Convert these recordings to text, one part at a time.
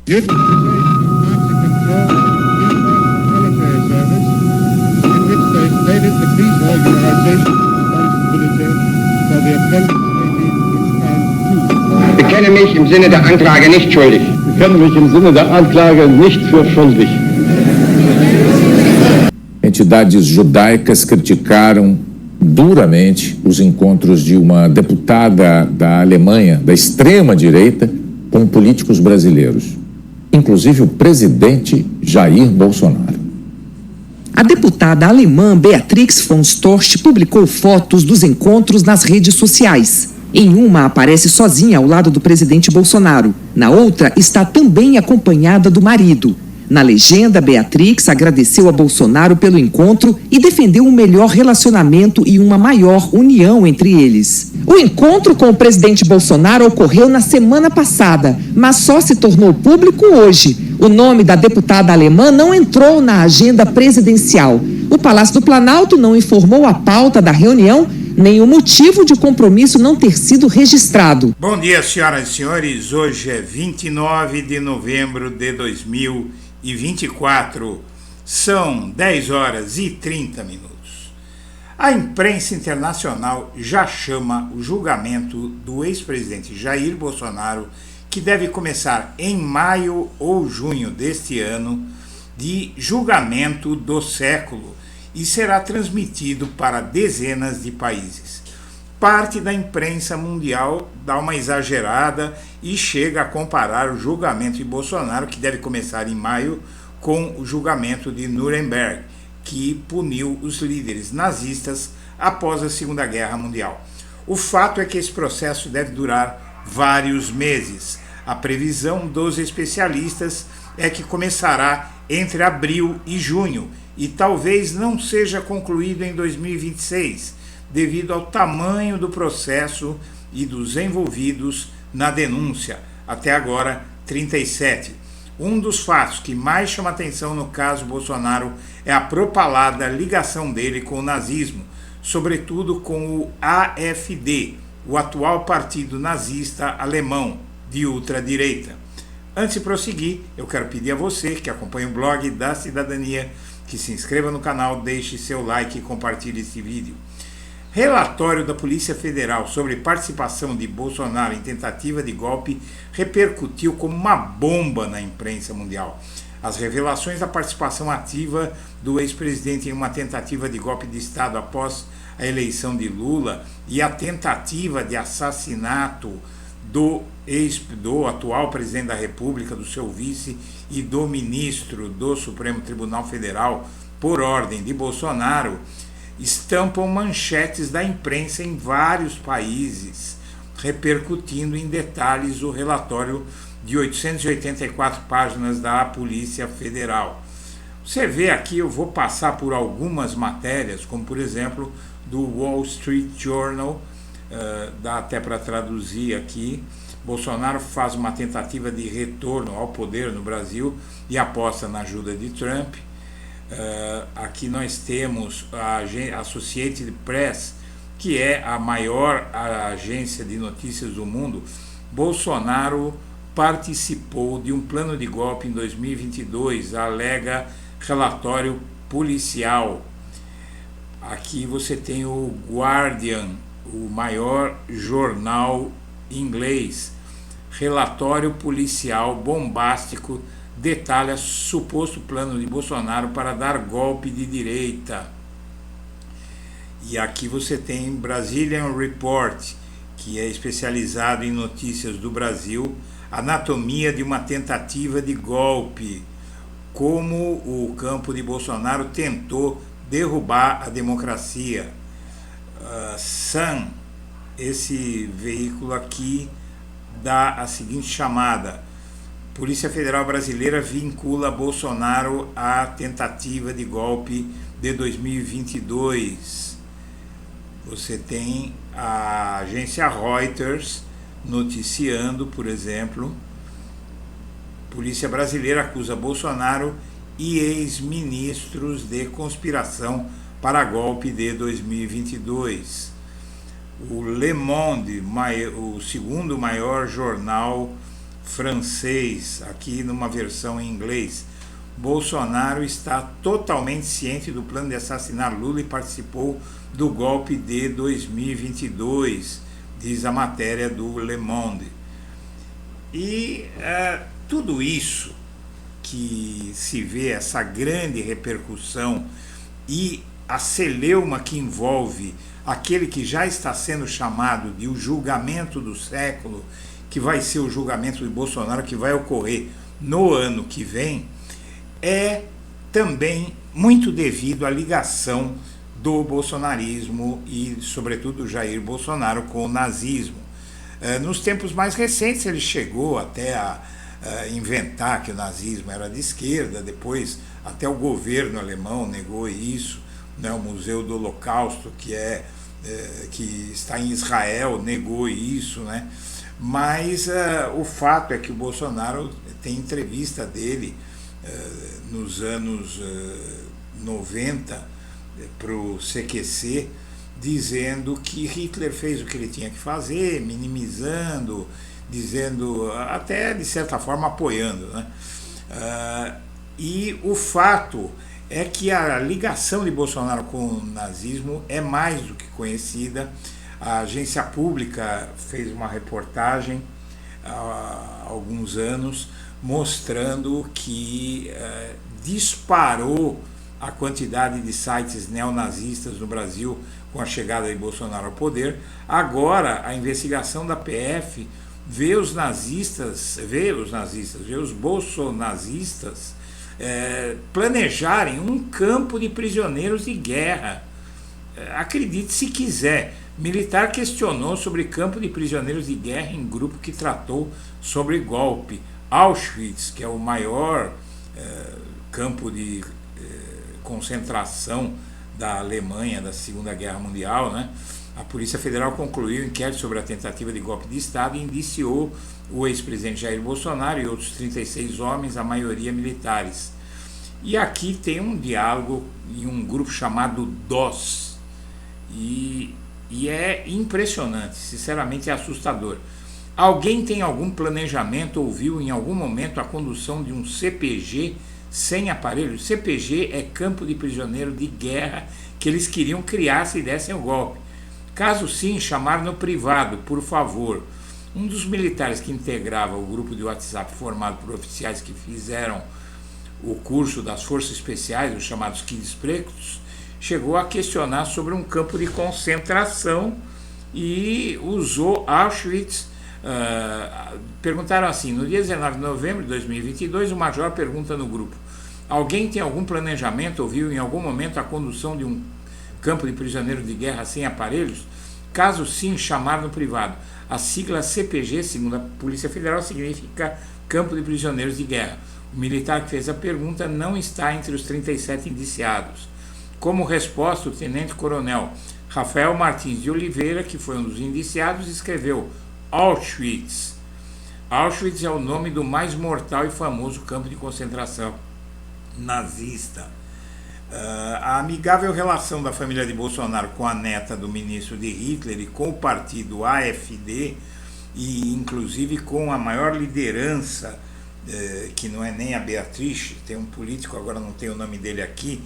Ich bekenne mich im Sinne der Anklage nicht schuldig. Ich bekenne mich im Sinne der Anklage nicht für schuldig. Entidades judaicas criticaram duramente os encontros de uma deputada da Alemanha, da extrema-direita, com políticos brasileiros, inclusive o presidente Jair Bolsonaro. A deputada alemã Beatrix von Storch publicou fotos dos encontros nas redes sociais. Em uma, aparece sozinha ao lado do presidente Bolsonaro. Na outra, está também acompanhada do marido. Na legenda, Beatrix agradeceu a Bolsonaro pelo encontro e defendeu um melhor relacionamento e uma maior união entre eles. O encontro com o presidente Bolsonaro ocorreu na semana passada, mas só se tornou público hoje. O nome da deputada alemã não entrou na agenda presidencial. O Palácio do Planalto não informou a pauta da reunião, nem o motivo de o compromisso não ter sido registrado. Bom dia, senhoras e senhores. Hoje é 29 de novembro de 2024. São 10 horas e 30 minutos. A imprensa internacional já chama o julgamento do ex-presidente Jair Bolsonaro, que deve começar em maio ou junho deste ano, de julgamento do século e será transmitido para dezenas de países. Parte da imprensa mundial dá uma exagerada e chega a comparar o julgamento de Bolsonaro, que deve começar em maio, com o julgamento de Nuremberg, que puniu os líderes nazistas após a Segunda Guerra Mundial. O fato é que esse processo deve durar vários meses. A previsão dos especialistas é que começará entre abril e junho e talvez não seja concluído em 2026, devido ao tamanho do processo e dos envolvidos na denúncia, até agora 37. Um dos fatos que mais chama atenção no caso Bolsonaro é a propalada ligação dele com o nazismo, sobretudo com o AfD, o atual partido nazista alemão de ultradireita. Antes de prosseguir, eu quero pedir a você que acompanha o blog da Cidadania, que se inscreva no canal, deixe seu like e compartilhe esse vídeo. Relatório da Polícia Federal sobre participação de Bolsonaro em tentativa de golpe repercutiu como uma bomba na imprensa mundial. As revelações da participação ativa do ex-presidente em uma tentativa de golpe de Estado após a eleição de Lula e a tentativa de assassinato do atual presidente da República, do seu vice e do ministro do Supremo Tribunal Federal, por ordem de Bolsonaro, estampam manchetes da imprensa em vários países, repercutindo em detalhes o relatório de 884 páginas da Polícia Federal. Você vê aqui, eu vou passar por algumas matérias, como por exemplo do Wall Street Journal, dá até para traduzir aqui. Bolsonaro faz uma tentativa de retorno ao poder no Brasil e aposta na ajuda de Trump. Aqui nós temos a Associated Press, que é a maior agência de notícias do mundo. Bolsonaro participou de um plano de golpe em 2022, alega relatório policial. Aqui você tem o Guardian, o maior jornal inglês. Relatório policial bombástico detalha suposto plano de Bolsonaro para dar golpe de direita. E aqui você tem Brazilian Report, que é especializado em notícias do Brasil, anatomia de uma tentativa de golpe, como o campo de Bolsonaro tentou derrubar a democracia. Sun, esse veículo aqui, dá a seguinte chamada: Polícia Federal Brasileira vincula Bolsonaro à tentativa de golpe de 2022. Você tem a agência Reuters noticiando, por exemplo, Polícia Brasileira acusa Bolsonaro e ex-ministros de conspiração para golpe de 2022. O Le Monde, o segundo maior jornal francês, aqui numa versão em inglês. Bolsonaro está totalmente ciente do plano de assassinar Lula e participou do golpe de 2022, diz a matéria do Le Monde. E tudo isso que se vê, essa grande repercussão e a celeuma que envolve aquele que já está sendo chamado de o julgamento do século, que vai ser o julgamento de Bolsonaro, que vai ocorrer no ano que vem, é também muito devido à ligação do bolsonarismo e, sobretudo, do Jair Bolsonaro com o nazismo. Nos tempos mais recentes, ele chegou até a inventar que o nazismo era de esquerda, depois até o governo alemão negou isso, né? O Museu do Holocausto, que está em Israel, negou isso, né? Mas o fato é que o Bolsonaro tem entrevista dele nos anos 90 para o CQC, dizendo que Hitler fez o que ele tinha que fazer, minimizando, dizendo, até de certa forma apoiando, né? E o fato é que a ligação de Bolsonaro com o nazismo é mais do que conhecida. A agência pública fez uma reportagem há alguns anos mostrando que disparou a quantidade de sites neonazistas no Brasil com a chegada de Bolsonaro ao poder. Agora a investigação da PF vê os bolsonazistas planejarem um campo de prisioneiros de guerra. Acredite se quiser, militar questionou sobre campo de prisioneiros de guerra em grupo que tratou sobre golpe. Auschwitz, que é o maior campo de concentração da Alemanha da Segunda Guerra Mundial, né? A Polícia Federal concluiu o inquérito sobre a tentativa de golpe de Estado e indiciou o ex-presidente Jair Bolsonaro e outros 36 homens, a maioria militares. E aqui tem um diálogo em um grupo chamado DOS, e é impressionante, sinceramente é assustador. Alguém tem algum planejamento ou viu em algum momento a condução de um CPG sem aparelho? CPG é campo de prisioneiro de guerra que eles queriam criar se dessem o golpe. Caso sim, chamar no privado, por favor. Um dos militares que integrava o grupo de WhatsApp formado por oficiais que fizeram o curso das Forças Especiais, os chamados Kids Pretos, chegou a questionar sobre um campo de concentração e usou Auschwitz. Perguntaram assim: no dia 19 de novembro de 2022, o major pergunta no grupo: alguém tem algum planejamento ou viu em algum momento a condução de um campo de prisioneiros de guerra sem aparelhos? Caso sim, chamar no privado. A sigla CPG, segundo a Polícia Federal, significa Campo de Prisioneiros de Guerra. O militar que fez a pergunta não está entre os 37 indiciados. Como resposta, o tenente-coronel Rafael Martins de Oliveira, que foi um dos indiciados, escreveu Auschwitz. Auschwitz é o nome do mais mortal e famoso campo de concentração nazista. A amigável relação da família de Bolsonaro com a neta do ministro de Hitler e com o partido AfD, e inclusive com a maior liderança, que não é nem a Beatriz, tem um político, agora não tem o nome dele aqui,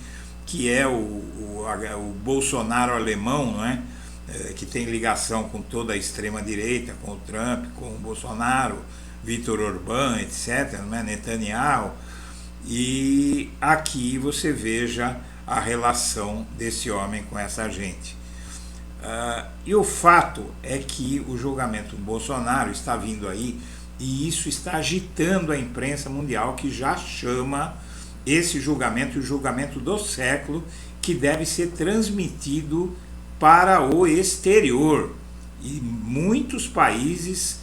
que é o Bolsonaro alemão, não é? Que tem ligação com toda a extrema-direita, com o Trump, com o Bolsonaro, Vítor Orbán, etc., não é? Netanyahu. E aqui você veja a relação desse homem com essa gente. E o fato é que o julgamento do Bolsonaro está vindo aí, e isso está agitando a imprensa mundial, que já chama esse julgamento o julgamento do século, que deve ser transmitido para o exterior. E muitos países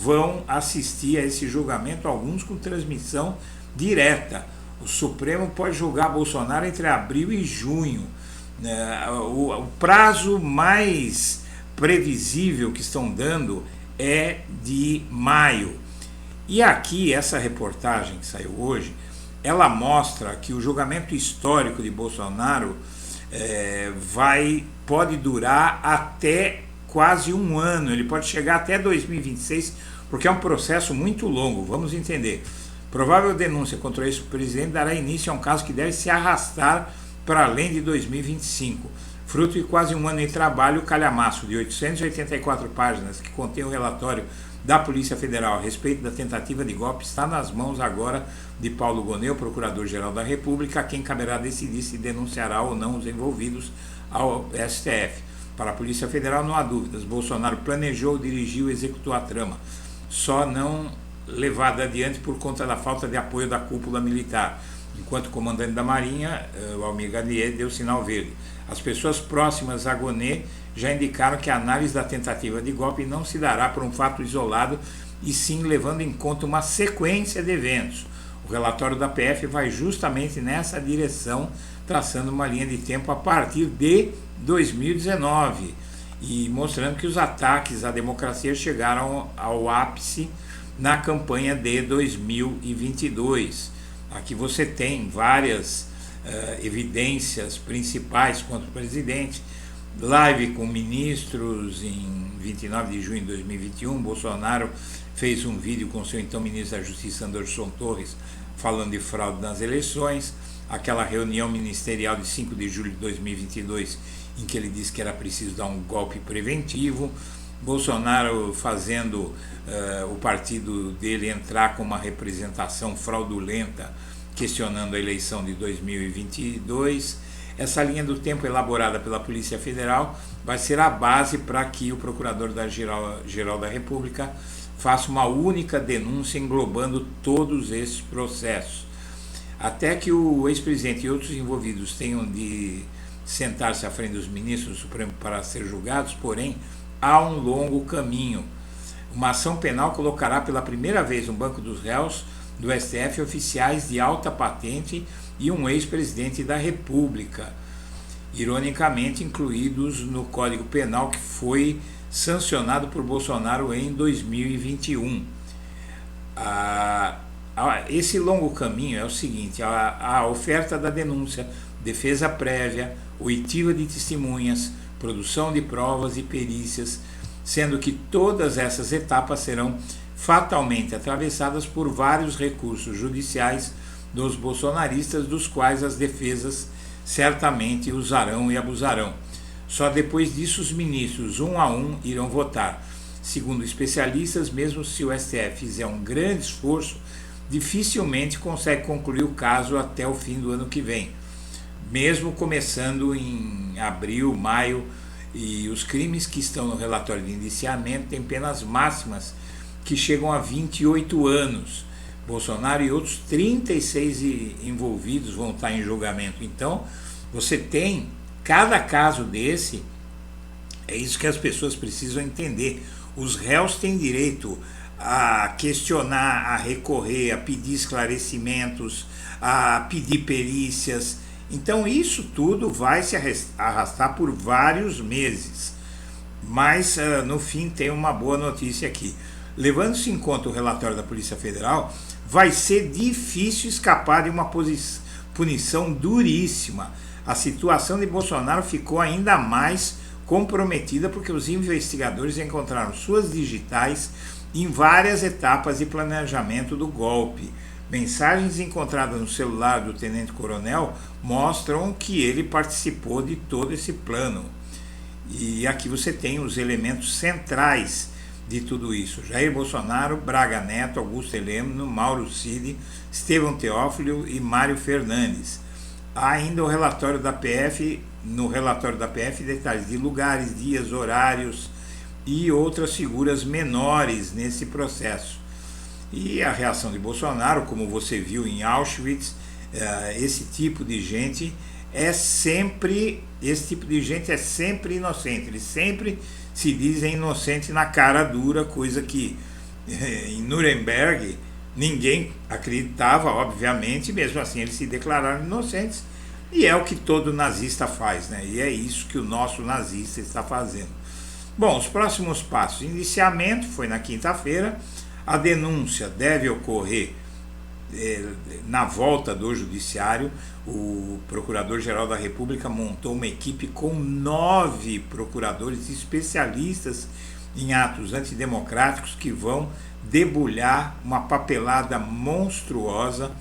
vão assistir a esse julgamento, alguns com transmissão direta. O Supremo pode julgar Bolsonaro entre abril e junho. O prazo mais previsível que estão dando é de maio. E aqui, essa reportagem que saiu hoje, ela mostra que o julgamento histórico de Bolsonaro pode durar até quase um ano. Ele pode chegar até 2026, porque é um processo muito longo, vamos entender. Provável denúncia contra o ex-presidente dará início a um caso que deve se arrastar para além de 2025. Fruto de quase um ano de trabalho, o calhamaço de 884 páginas que contém o relatório da Polícia Federal a respeito da tentativa de golpe está nas mãos agora de Paulo Gonet, o Procurador-Geral da República, a quem caberá decidir se denunciará ou não os envolvidos ao STF. Para a Polícia Federal não há dúvidas, Bolsonaro planejou, dirigiu e executou a trama, só não levada adiante por conta da falta de apoio da cúpula militar. Enquanto o comandante da Marinha, o Almir Gadier, deu sinal verde. As pessoas próximas a Gonet já indicaram que a análise da tentativa de golpe não se dará por um fato isolado e sim levando em conta uma sequência de eventos. O relatório da PF vai justamente nessa direção, traçando uma linha de tempo a partir de 2019 e mostrando que os ataques à democracia chegaram ao ápice na campanha de 2022. Aqui você tem várias evidências principais contra o presidente, live com ministros em 29 de junho de 2021, Bolsonaro fez um vídeo com seu então ministro da Justiça, Anderson Torres, falando de fraude nas eleições, aquela reunião ministerial de 5 de julho de 2022, em que ele disse que era preciso dar um golpe preventivo, Bolsonaro fazendo o partido dele entrar com uma representação fraudulenta, questionando a eleição de 2022. Essa linha do tempo elaborada pela Polícia Federal vai ser a base para que o Procurador-Geral da República faça uma única denúncia englobando todos esses processos. Até que o ex-presidente e outros envolvidos tenham de sentar-se à frente dos ministros do Supremo para ser julgados, porém, há um longo caminho. Uma ação penal colocará pela primeira vez no banco dos réus do STF oficiais de alta patente e um ex-presidente da República, ironicamente incluídos no Código Penal que foi sancionado por Bolsonaro em 2021. Esse longo caminho é o seguinte: a oferta da denúncia, defesa prévia, oitiva de testemunhas, produção de provas e perícias, sendo que todas essas etapas serão fatalmente atravessadas por vários recursos judiciais dos bolsonaristas, dos quais as defesas certamente usarão e abusarão. Só depois disso os ministros, um a um, irão votar. Segundo especialistas, mesmo se o STF fizer um grande esforço, dificilmente consegue concluir o caso até o fim do ano que vem, mesmo começando em abril, maio, e os crimes que estão no relatório de indiciamento têm penas máximas que chegam a 28 anos. Bolsonaro e outros 36 envolvidos vão estar em julgamento. Então, você tem cada caso desse, é isso que as pessoas precisam entender. Os réus têm direito a questionar, a recorrer, a pedir esclarecimentos, a pedir perícias. Então, isso tudo vai se arrastar por vários meses. Mas, no fim, tem uma boa notícia aqui. Levando-se em conta o relatório da Polícia Federal, vai ser difícil escapar de uma punição duríssima. A situação de Bolsonaro ficou ainda mais comprometida porque os investigadores encontraram suas digitais em várias etapas de planejamento do golpe. Mensagens encontradas no celular do tenente-coronel mostram que ele participou de todo esse plano. E aqui você tem os elementos centrais de tudo isso: Jair Bolsonaro, Braga Neto, Augusto Heleno, Mauro Cid, Estevão Teófilo e Mário Fernandes. Há ainda o relatório da PF, no relatório da PF, detalhes de lugares, dias, horários e outras figuras menores nesse processo. E a reação de Bolsonaro, como você viu em Auschwitz, esse tipo de gente é sempre inocente. Eles sempre se dizem inocentes na cara dura, coisa que em Nuremberg ninguém acreditava, obviamente. Mesmo assim eles se declararam inocentes, e é o que todo nazista faz, né? E é isso que o nosso nazista está fazendo. Bom, os próximos passos: indiciamento foi na quinta-feira, a denúncia deve ocorrer na volta do judiciário. O Procurador-Geral da República montou uma equipe com 9 procuradores especialistas em atos antidemocráticos que vão debulhar uma papelada monstruosa.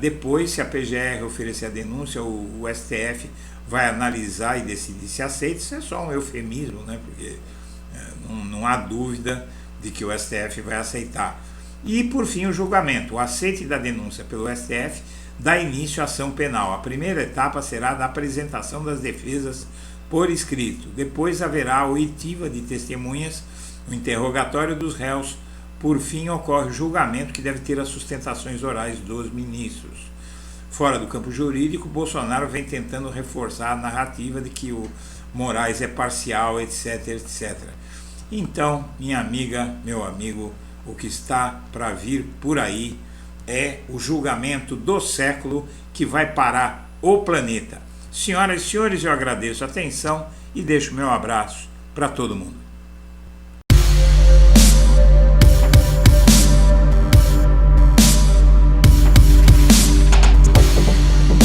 Depois, se a PGR oferecer a denúncia, o STF vai analisar e decidir se aceita. Isso é só um eufemismo, né? Porque não há dúvida de que o STF vai aceitar. E, por fim, o julgamento. O aceite da denúncia pelo STF dá início à ação penal. A primeira etapa será da apresentação das defesas por escrito. Depois haverá a oitiva de testemunhas, o interrogatório dos réus. Por fim, ocorre o julgamento, que deve ter as sustentações orais dos ministros. Fora do campo jurídico, Bolsonaro vem tentando reforçar a narrativa de que o Moraes é parcial, etc, etc. Então, minha amiga, meu amigo, o que está para vir por aí é o julgamento do século que vai parar o planeta. Senhoras e senhores, eu agradeço a atenção e deixo meu abraço para todo mundo.